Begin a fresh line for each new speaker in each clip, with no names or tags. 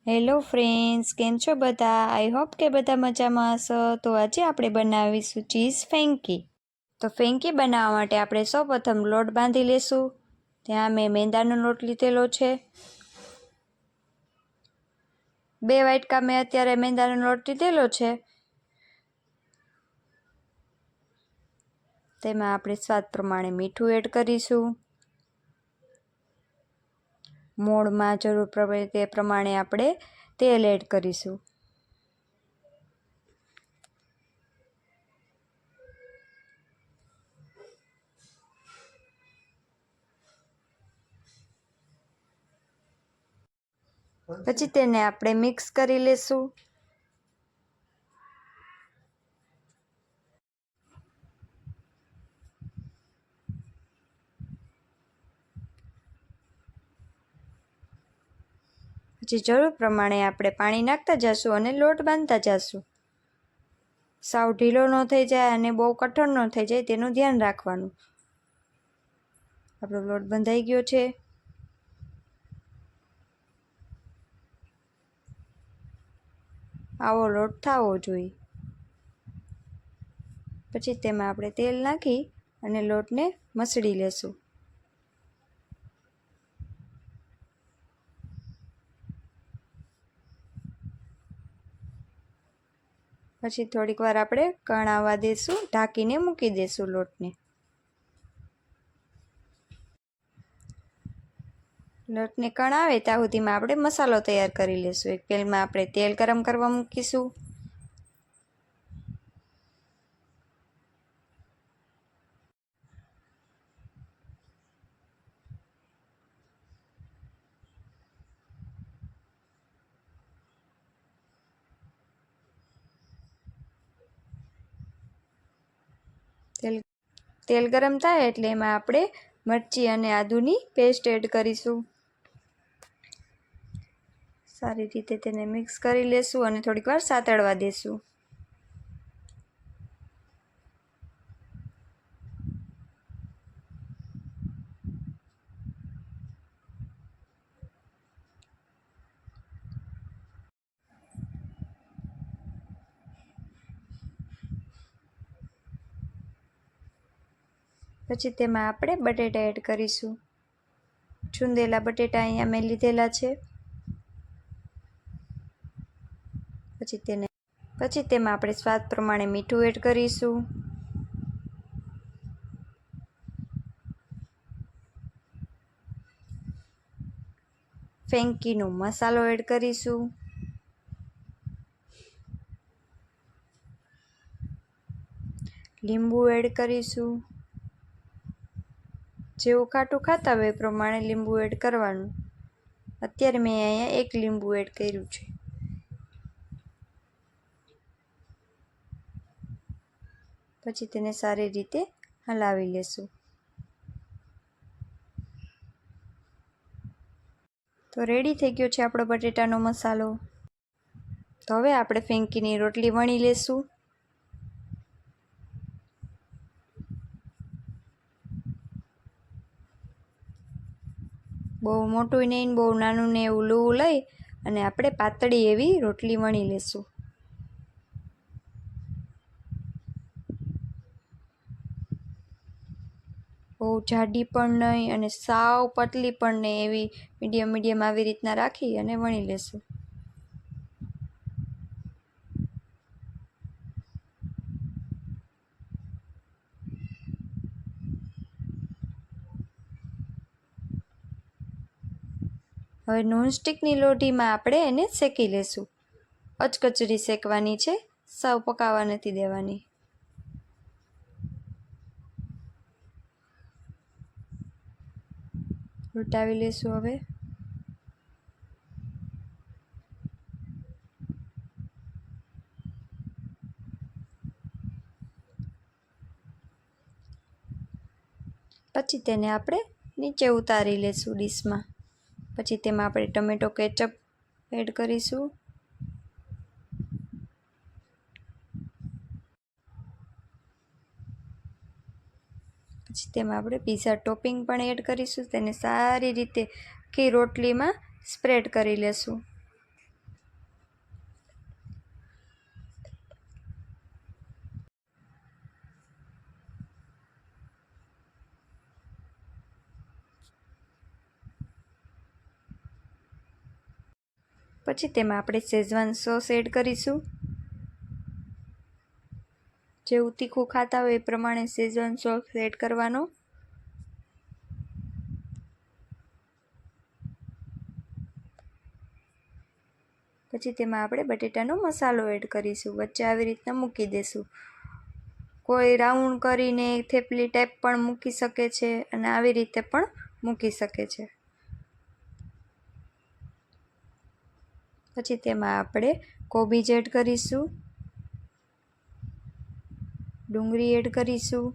Hello friends, કેમ છો બધા? આઈ હોપ કે બધા મજામાં હશો. તો આજે આપણે બનાવીશું ચીઝ ફેંકી. તો ફેંકી બનાવવા માટે આપણે સૌપ્રથમ લોટ બાંધી લેશું. ત્યાં મેં મેંદાનો લોટ લીધેલો છે. 2 વાટકા મેં અત્યારે મેંદાનો લોટ લીધેલો છે. તેમાં આપણે સ્વાદ પ્રમાણે મીઠું એડ કરીશું. મોળમાં જરૂર પડે તે પ્રમાણે આપણે તેલ એડ કરીશું. પછી તેને આપણે મિક્સ કરી લેશું. પછી જરૂર પ્રમાણે આપણે પાણી નાખતા જઈશું અને લોટ બાંધતા જઈશું. સાવ ઢીલો ન થઈ જાય અને બહુ કઠણ ન થઈ જાય તેનું ધ્યાન રાખવાનું. આપણો લોટ બંધાઈ ગયો છે. આવો લોટ થવો જોઈએ. પછી તેમાં આપણે તેલ નાખી અને લોટને મસળી લેશું. પછી થોડીક વાર આપણે કણાવા દેશું, ઢાંકીને મૂકી દેશું લોટને. લોટને કણ આવે ત્યાં સુધીમાં આપણે મસાલો તૈયાર કરી લઈશું. એક પેનમાં આપણે તેલ ગરમ કરવા મૂકીશું. તેલ ગરમ થાય એટલે એમાં આપણે મરચી અને આદુની પેસ્ટ એડ કરીશું. સારી રીતે તેને મિક્સ કરી લેશું અને થોડીક વાર સાતળવા દેશું. પછી તેમાં આપણે બટેટા એડ કરીશું. છૂંદેલા બટેટા અહીંયા મેં લીધેલા છે. પછી તેમાં આપણે સ્વાદ પ્રમાણે મીઠું એડ કરીશું. ફેંકીનો મસાલો એડ કરીશું. લીંબુ એડ કરીશું. જેવું ખાટું ખાતા હોય એ પ્રમાણે લીંબુ એડ કરવાનું. અત્યારે મેં અહીંયા 1 લીંબુ એડ કર્યું છે. પછી તેને સારી રીતે હલાવી લેશું. તો રેડી થઈ ગયો છે આપણો બટેટાનો મસાલો. તો હવે આપણે ફેંકીની રોટલી વણી લેશું. બહુ મોટું નહીં, બહુ નાનું ને એવું લૂવું લઈ અને આપણે પાતળી એવી રોટલી વણી લેશું. બહુ જાડી પણ નહીં અને સાવ પતલી પણ નહીં, એવી મીડિયમ આવી રીતના રાખી અને વણી લેશું. હવે નોનસ્ટિકની લોઢીમાં આપણે એને શેકી લેશું. અચકચરી શેકવાની છે, સાવ પકાવવા નથી દેવાની. ઉલટાવી લેશું હવે. પછી તેને આપણે નીચે ઉતારી લેશું ડીશમાં. પછી તેમાં આપણે ટમેટો કેચઅપ એડ કરીશું. પછી તેમાં આપણે પીઝા ટોપિંગ પણ એડ કરીશું. તેને સારી રીતે આખી રોટલીમાં સ્પ્રેડ કરી લેશું. પછી તેમાં આપણે શેઝવાન સોસ એડ કરીશું। જેવું તીખું ખાતા હોય એ પ્રમાણે શેઝવાન સોસ એડ કરવાનો। પછી તેમાં આપણે બટેટાનો મસાલો એડ કરીશું। વચ્ચે આવી રીતના મૂકી દેશું। કોઈ રાઉન્ડ કરીને થેપલી ટાઈપ પણ મૂકી શકે છે અને આવી રીતે પણ મૂકી શકે છે। પછી તેમાં આપણે કોબીજ એડ કરીશું, ડુંગળી એડ કરીશું,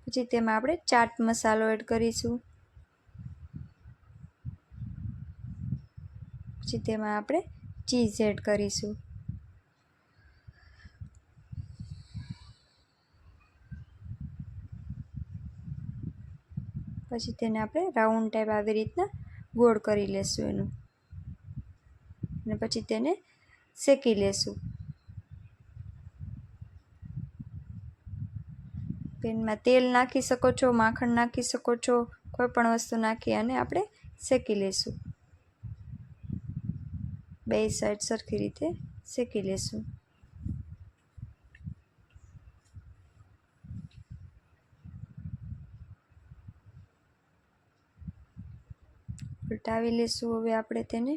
પછી તેમાં આપણે ચાટ મસાલો એડ કરીશું, પછી તેમાં આપણે ચીઝ એડ કરીશું। પછી તેને આપણે રાઉન્ડ ટાઈપ આવી રીતના ગોળ કરી લેશું એનું, અને પછી તેને શેકી લેશું। પેનમાં તેલ નાખી શકો છો, માખણ નાખી શકો છો, કોઈ પણ વસ્તુ નાખી અને આપણે શેકી લેશું। બે સાઈડ સરખી રીતે શેકી લેશું। ઉલટાવી લેશું હવે આપણે તેને।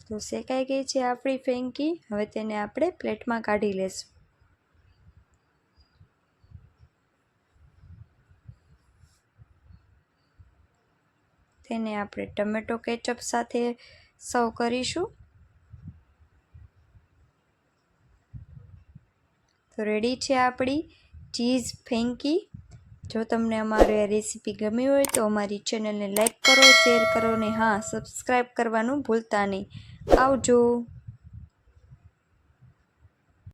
તો શેકાઈ ગઈ છે આપણી ફેંકી। હવે તેને આપણે પ્લેટમાં કાઢી લેશું। તેને આપણે ટમેટો કેચઅપ સાથે સર્વ કરીશું। તો રેડી છે આપણી ચીઝ ફેંકી। જો તમને અમારી આ રેસીપી ગમી હોય તો અમારી ચેનલને લાઈક કરો, શેર કરો ને હા, સબસ્ક્રાઈબ કરવાનું ભૂલતા નહીં। આવજો।